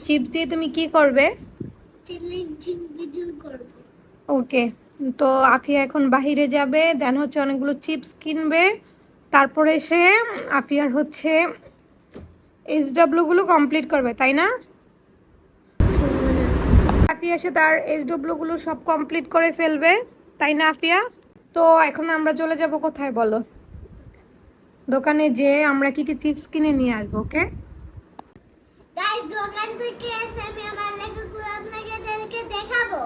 Chips দিয়ে তুমি কি করবে? চ্যালেঞ্জিং ভিডিও করব। ওকে। তো আফিয়া এখন বাহিরে যাবে, দেন হচ্ছে অনেকগুলো চিপস কিনবে, তারপরে সে আফিয়ার হচ্ছে SW গুলো কমপ্লিট করবে, তাই না? আফিয়া সে তার SW গুলো সব কমপ্লিট করে ফেলবে, তাই না আফিয়া? তো এখন আমরা চলে যাব কোথায় বলো? দোকানে যে আমরা কি কি চিপস কিনে নিয়ে আসবো, ওকে? গাইস, দোকান থেকে এসে আমি আমার লেখাগুলো আপনাদেরকে দেখাবো।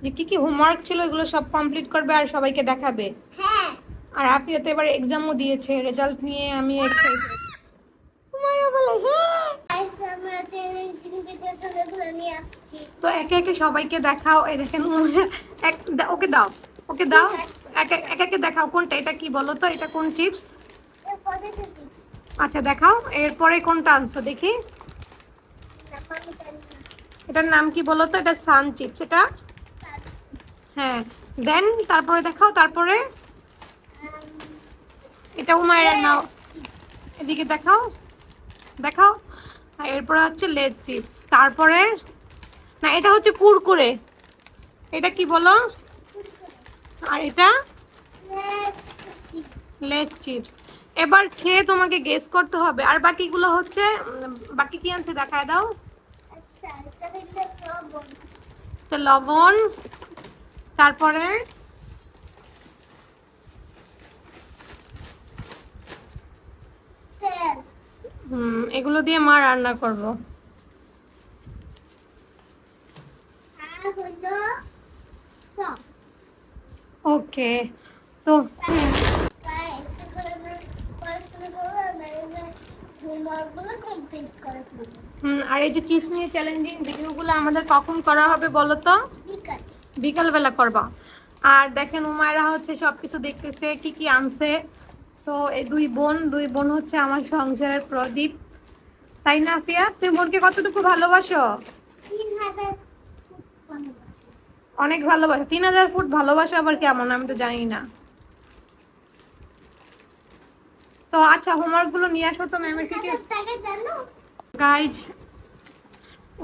যে কি কি হোমওয়ার্ক ছিল এগুলো সব কমপ্লিট করবে আর সবাইকে দেখাবে। হ্যাঁ। আর আফিয়া তো এবার এক্সামও দিয়েছে, রেজাল্ট নিয়ে আমি এক্সাইটেড। তোমারও বলে হ্যাঁ। গাইস, আমরা চ্যালেঞ্জিং ভিডিওগুলো নিয়ে আসছি। তো একে একে সবাইকে দেখাও। এই দেখেন ওকে দাও, ওকে দাও, একে একে দেখাও। কোনটা, এটা কি বলো তো, এটা কোন চিপস? আচ্ছা দেখাও, এরপরে কোনটা আনছো দেখি। এটার নাম কি বলো তো? এটা সান চিপস, এটা। হ্যাঁ, দেন তারপরে দেখাও, তারপরে এটা উমায়ের নাও, এদিকে দেখাও, দেখাও। আর এরপরে হচ্ছে লেজ চিপস, তারপরে না এটা হচ্ছে কুরকুরে, এটা কি বলো? আর এটা লেজ চিপস। এবার খেয়ে তোমাকে গেস করতে হবে। আর বাকিগুলো হচ্ছে বাকি কি আনছে দেখায় দাও। এটা লবণ, তারপরে এগুলো দিয়ে মা রান্না করব। ওকে। তো আর এই যে চিপস নিয়ে চ্যালেঞ্জিং ভিডিওগুলো আমাদের কখন করা হবে বলো তো? বিকালবেলা করবা। আর দেখেন উমায়রা হচ্ছে সবকিছু দেখতেছে কি কি আনছে। তো এই দুই বোন হচ্ছে আমার সংসারের প্রদীপ, তাই না আফিয়া? তুমি বোনকে কতটুকু ভালোবাসো? অনেক ভালোবাসো। 3000 ফুট ভালোবাসা আবার কেমন আমি তো জানি না। তো আচ্ছা, হোমওয়ার্ক গুলো নিয়ে আসো তো ম্যামের থেকে। গাইজ,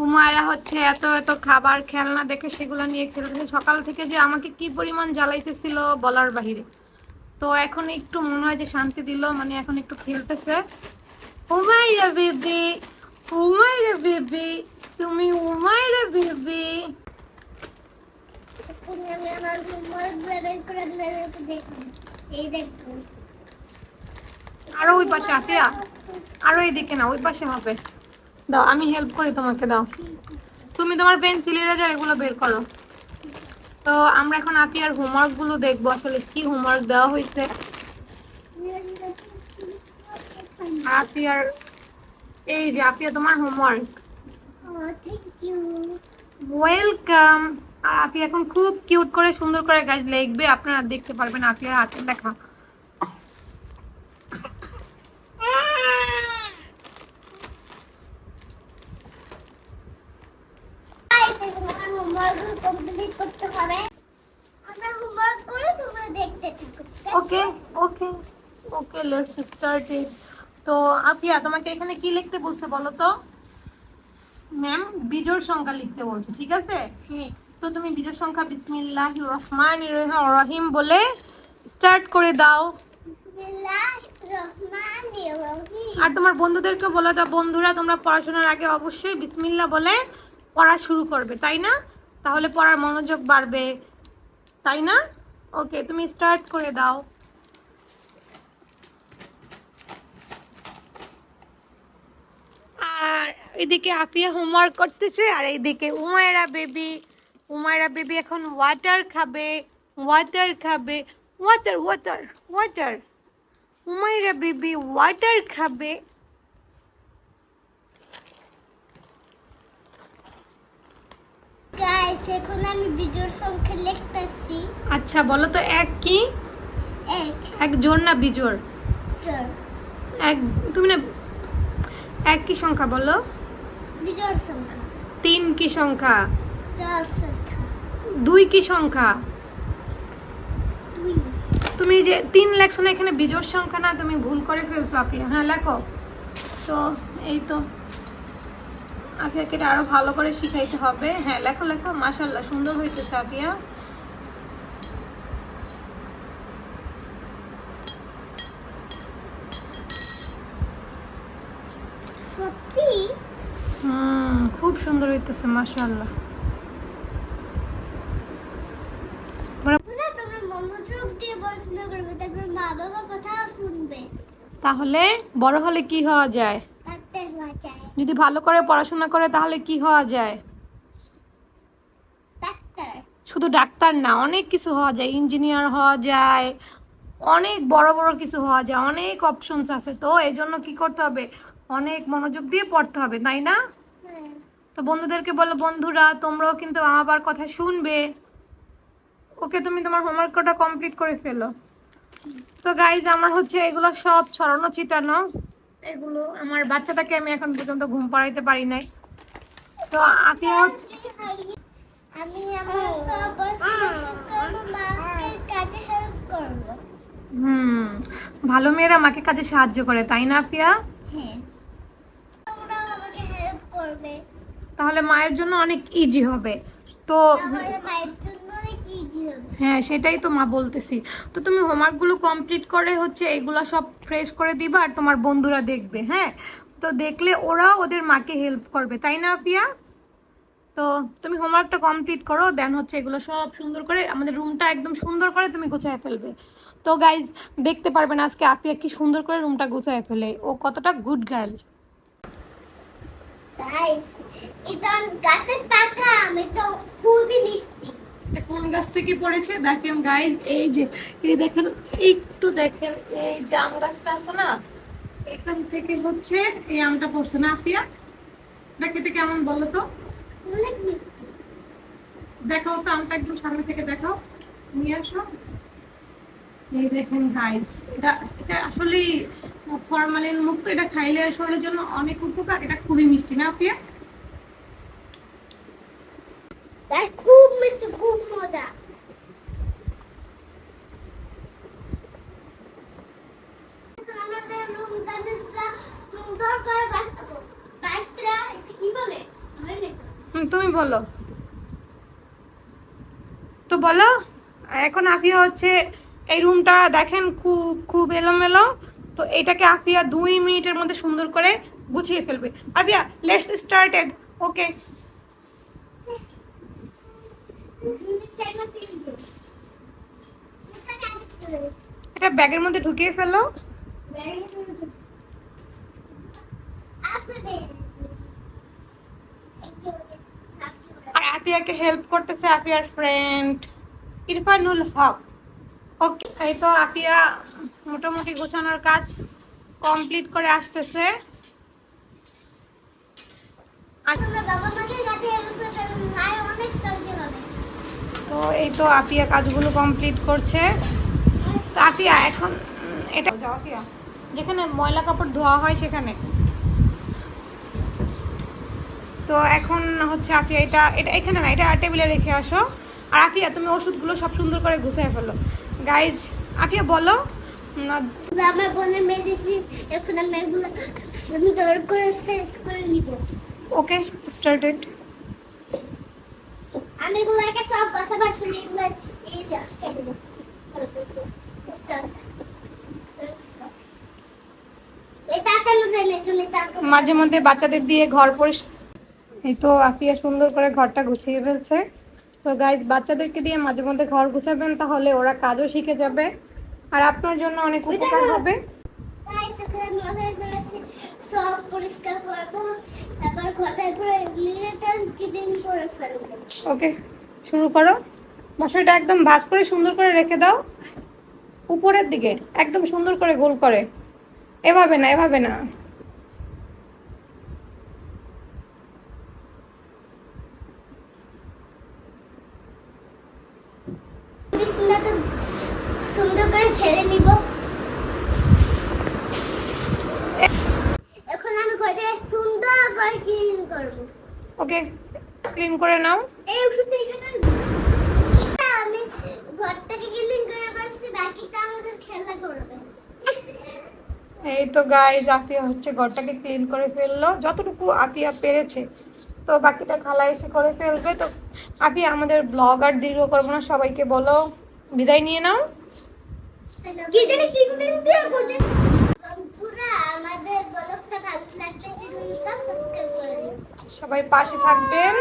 উমায়রা হচ্ছে এত এত খাবার খেলনা দেখে সেগুলো নিয়ে খেলতেছে। সকাল থেকে যে আমাকে কি পরিমাণ জ্বালাইতেছিল বলার বাহিরে। তো এখন একটু মনে হয় যে শান্তি দিল, মানে এখন একটু খেলতেছে। উমায়রা বেবি, উমায়রা বেবি, তুমি উমায়রা বেবি। আরো ওই পাশে আফিয়া, আরো এইদিকে না, ওই পাশে হবে। দাও আমি হেল্প করি তোমাকে, দাও। তুমি তোমার পেন্সিল ইরেজার এগুলো বের করো। তো আমরা এখন আফিয়ার হোমওয়ার্ক গুলো দেখবো, আসলে কি হোমওয়ার্ক দেওয়া হয়েছে। আফিয়ার এই যে আফিয়া তোমার হোমওয়ার্ক। ওয়েলকাম। আর আফিয়া এখন খুব কিউট করে সুন্দর করে গাছ লিখবে, আপনারা দেখতে পারবেন আফিয়ার হাতে লেখা। ওকে ওকে ওকে, লেটস স্টার্ট ইট। তো আফিয়া তোমাকে এখানে কি লিখতে বলছে বলো তো? ম্যাম বিজোড় সংখ্যা লিখতে বলছে, ঠিক আছে? তো তুমি বিজোড় সংখ্যা বিসমিল্লাহির রহমানির রহিম বলে স্টার্ট করে দাও। আর তোমার বন্ধুদেরকে বলে দাও, বন্ধুরা তোমরা পড়াশোনার আগে অবশ্যই বিসমিল্লাহ বলে পড়া শুরু করবে, তাই না? তাহলে পড়ার মনোযোগ বাড়বে, তাই না? ওকে, তুমি স্টার্ট করে দাও। আর এদিকে আফিয়া হোমওয়ার্ক করতেছে, আর এইদিকে উমায়রা বেবি এখন ওয়াটার খাবে, ওয়াটার খাবে, water water water. Umaira baby water খাবে। গাইস, এখন আমি বিজোড় সংখ্যা লিখতেছি। আচ্ছা বলো তো, এক কি? এক জোড় না বিজোড়? এক, তুমি না এক কি সংখ্যা বলো? বিজোড় সংখ্যা। তিন কি সংখ্যা? জোড় সংখ্যা। দুই কি সংখ্যা? দুই। তুমি যে তিন লেখছো না, এখানে বিজোড় সংখ্যা না, তুমি ভুল করে ফেলছো আফিয়া। হ্যাঁ লেখো। তো এই তো আফিয়াকে এটা আরো ভালো করে শিখাইতে হবে। হ্যাঁ, লেখো লেখো, মাশাআল্লাহ সুন্দর হয়েছে আফিয়া। সত্যি খুব সুন্দর হইতেছে মাশাআল্লাহ। তোমরা মনোযোগ দিয়ে পড়াশোনা করবে, তারপর মা বাবার কথাও শুনবে, তাহলে বড় হলে কি হওয়া যায়? ডাক্তার হওয়া যায়। যদি ভালো করে পড়াশোনা করে তাহলে কি হওয়া যায়? ডাক্তার। শুধু ডাক্তার না, অনেক কিছু হওয়া যায়, ইঞ্জিনিয়ার হওয়া যায়, অনেক বড় বড় কিছু হওয়া যায়, অনেক অপশনস আছে। তো এই জন্য কি করতে হবে? অনেক মনোযোগ দিয়ে পড়তে হবে, তাই না? হ্যাঁ। তো বন্ধুদেরকে বলো, বন্ধুরা তোমরাও কিন্তু মা বাবার কথা শুনবে। ওকে, তুমি তোমার হোমওয়ার্কটা কমপ্লিট করে ফেলো। তো গাইজ, আমার হচ্ছে এগুলো সব ছড়ানো ছিটানো, এগুলো আমার বাচ্চাটাকে আমি এখন পর্যন্ত ঘুম পাড়াইতে পারি নাই। তো আফিয়া হচ্ছে, আমি আমার সব পড়াশোনা করব, মাকে কাজে হেল্প করব। ভালো মেয়েরা মাকে কাজে সাহায্য করে, তাই না আফিয়া? হ্যাঁ, তোমরাও আমাকে হেল্প করবে, তাহলে মায়ের জন্য অনেক ইজি হবে। তো তাহলে মায়ের জন্য অনেক ইজি হবে। হ্যাঁ, সেটাই তো মা বলতেছি। তো তুমি হোমওয়ার্কগুলো কমপ্লিট করে হচ্ছে এগুলো সব ফ্রেশ করে দিবা, আর তোমার বন্ধুরা দেখবে। হ্যাঁ, তো দেখলে ওরাও ওদের মাকে হেল্প করবে, তাই না আফিয়া? তো তুমি হোমওয়ার্কটা কমপ্লিট করো, দেন হচ্ছে এগুলো সব সুন্দর করে আমাদের রুমটা একদম সুন্দর করে তুমি গুছায় ফেলবে। তো গাইজ, দেখতে পারবেন আজকে আফিয়া কি সুন্দর করে রুমটা গুছায় ফেলে, ও কতটা গুড গার্ল। গাইস, এটা গাছের পাকা আম, এটা খুবই মিষ্টি। কোন গাছ থেকে পড়েছে দেখেন গাইজ, এই যে এই দেখেন, একটু দেখেন, এই যে আম গাছটা আছে না, এখান থেকে হচ্ছে এই আমটা পড়ছে না আফিয়া? এটা খেতে কেমন বলো তো? অনেক মিষ্টি। দেখাও তো আমটা, একদম সামনে থেকে দেখাও, নিয়ে আসো। এই দেখেন গাইজ, এটা এটা আসলেই ফরমালিন মুক্ত, এটা খাইলে শরীরের জন্য অনেক উপকার, এটা খুবই মিষ্টি না আফিয়া? গাইস, খুব মিষ্টি, খুব মজা। আমাদের রুমটা বেশ সুন্দর করে গাছটা, এটা কি বলে? তুমি বলো তো, বলো। এখন আফিয়া হচ্ছে এই রুমটা দেখেন খুব খুব এলোমেলো, তো এটাকে আফিয়া 2 মিনিটের মধ্যে সুন্দর করে গুছিয়ে ফেলবে। Afia, let's started. ওকে, এটা ব্যাগের মধ্যে ঢুকিয়ে ফেলো। আর আফিয়াকে হেল্প করতেছে আফিয়ার ফ্রেন্ড ইরফানুল হক। ওকে, এই তো আফিয়া মোটামুটি গোছানোর কাজ কমপ্লিট করে আসতেছে। তো এই তো আফিয়া কাজগুলো কমপ্লিট করছে। তো আফিয়া এখন এটা যাও আফিয়া, যেখানে ময়লা কাপড় ধোয়া হয় সেখানে। তো এখন হচ্ছে আফিয়া এটা এটা এখানে না, এটা টেবিলে রেখে আসো। আর আফিয়া, তুমি ওষুধগুলো সব সুন্দর করে গুছিয়ে ফেলো। গাইজ, আফিয়া বলো। আমার বোনের মেডিসিন, এখন আমি এগুলো সুন্দর করে ফ্রেশ করে নিব। ওকে, স্টার্টেড। আমি এগুলোকে সব কথা বলতে নিই, এগুলো এই যা কেটে দাও। এটা কেন জানি তুমি তাকে মাঝে মধ্যে বাচ্চাদের দিয়ে ঘর পরিষ্কার, এই তো আফিয়া সুন্দর করে ঘরটা গুছিয়ে ফেলছে। তো গাইজ, বাচ্চাদেরকে দিয়ে মাঝে মধ্যে ঘর গুছাবেন, তাহলে ওরা কাজও শিখে যাবে, আর আপনার জন্য অনেক উপকার হবে। গাইস, এখন মশারি করেছি, সব পরিষ্কার করব, তারপর ঘরটা পুরো লিটার ক্লিন করে ফেলবো। ওকে, শুরু করো। মশারিটা একদম ভাঁজ করে সুন্দর করে রেখে দাও, উপরের দিকে একদম সুন্দর করে গোল করে। এভাবে না, এভাবে না। বিছানাটা সুন্দর করে ছেড়ে নিব। এখন আমি ঘরটা সুন্দর করে ক্লিন করব। ওকে, ক্লিন করে নাও। এই ওষুধটা এখানে আমি ঘরটাকে ক্লিন করে পারছি, বাকিটা আমাদের খেলা করবে। এই তো গাইজ, আফিয়া হচ্ছে ঘরটাকে ক্লিন করে ফেললো, যতটুকু আফিয়া পেরেছে তো বাকিটা খালা এসে করে ফেলবে। তো আপনি আমাদের ব্লগ আর দীর্ঘ করবো না, সবাইকে বলো বিদায় নিয়ে নাও। বন্ধুরা আমাদের ব্লগটা ভালো লাগলে চ্যানেলটা সাবস্ক্রাইব করে দিন। সবাই পাশে থাকবেন।